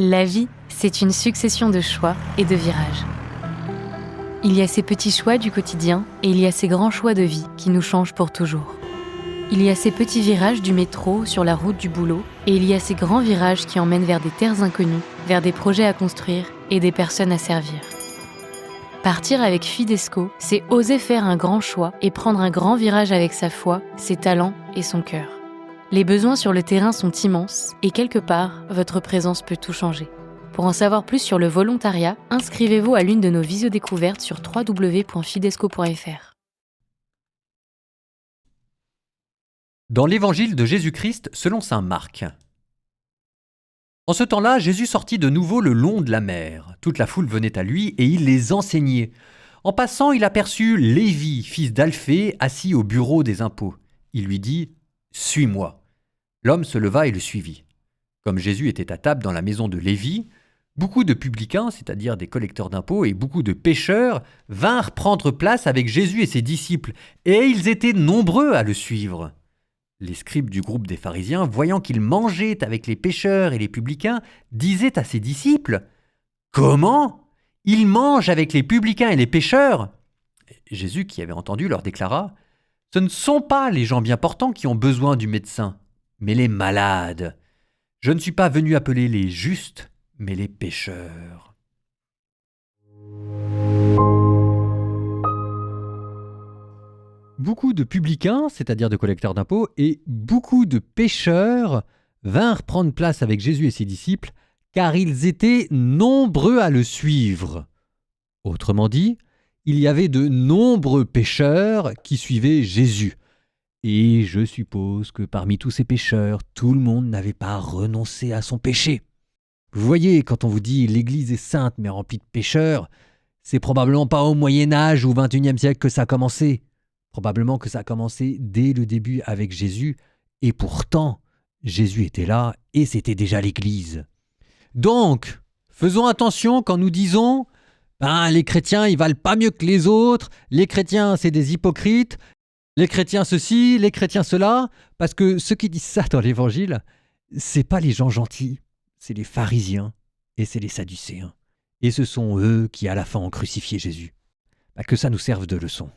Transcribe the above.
La vie, c'est une succession de choix et de virages. Il y a ces petits choix du quotidien et il y a ces grands choix de vie qui nous changent pour toujours. Il y a ces petits virages du métro sur la route du boulot et il y a ces grands virages qui emmènent vers des terres inconnues, vers des projets à construire et des personnes à servir. Partir avec Fidesco, c'est oser faire un grand choix et prendre un grand virage avec sa foi, ses talents et son cœur. Les besoins sur le terrain sont immenses et quelque part, votre présence peut tout changer. Pour en savoir plus sur le volontariat, inscrivez-vous à l'une de nos visiodécouvertes sur www.fidesco.fr. Dans l'évangile de Jésus-Christ selon saint Marc. En ce temps-là, Jésus sortit de nouveau le long de la mer. Toute la foule venait à lui et il les enseignait. En passant, il aperçut Lévi, fils d'Alphée, assis au bureau des impôts. Il lui dit « Suis-moi ». L'homme se leva et le suivit. Comme Jésus était à table dans la maison de Lévi, beaucoup de publicains, c'est-à-dire des collecteurs d'impôts, et beaucoup de pécheurs vinrent prendre place avec Jésus et ses disciples, et ils étaient nombreux à le suivre. Les scribes du groupe des pharisiens, voyant qu'il mangeait avec les pécheurs et les publicains, disaient à ses disciples « Comment ? Il mange avec les publicains et les pécheurs ?» Jésus, qui avait entendu, leur déclara « Ce ne sont pas les gens bien portants qui ont besoin du médecin, mais les malades. Je ne suis pas venu appeler les justes, mais les pécheurs. » Beaucoup de publicains, c'est-à-dire de collecteurs d'impôts, et beaucoup de pécheurs vinrent prendre place avec Jésus et ses disciples, car ils étaient nombreux à le suivre. Autrement dit, il y avait de nombreux pécheurs qui suivaient Jésus. Et je suppose que parmi tous ces pécheurs, tout le monde n'avait pas renoncé à son péché. Vous voyez, quand on vous dit « l'Église est sainte mais remplie de pécheurs », c'est probablement pas au Moyen-Âge ou au XXIe siècle que ça a commencé. Probablement que ça a commencé dès le début avec Jésus, et pourtant, Jésus était là et c'était déjà l'Église. Donc, faisons attention quand nous disons « les chrétiens, ils valent pas mieux que les autres, les chrétiens, c'est des hypocrites », les chrétiens ceci, les chrétiens cela, parce que ceux qui disent ça dans l'évangile, c'est pas les gens gentils, c'est les pharisiens et c'est les sadducéens. Et ce sont eux qui à la fin ont crucifié Jésus. Que ça nous serve de leçon.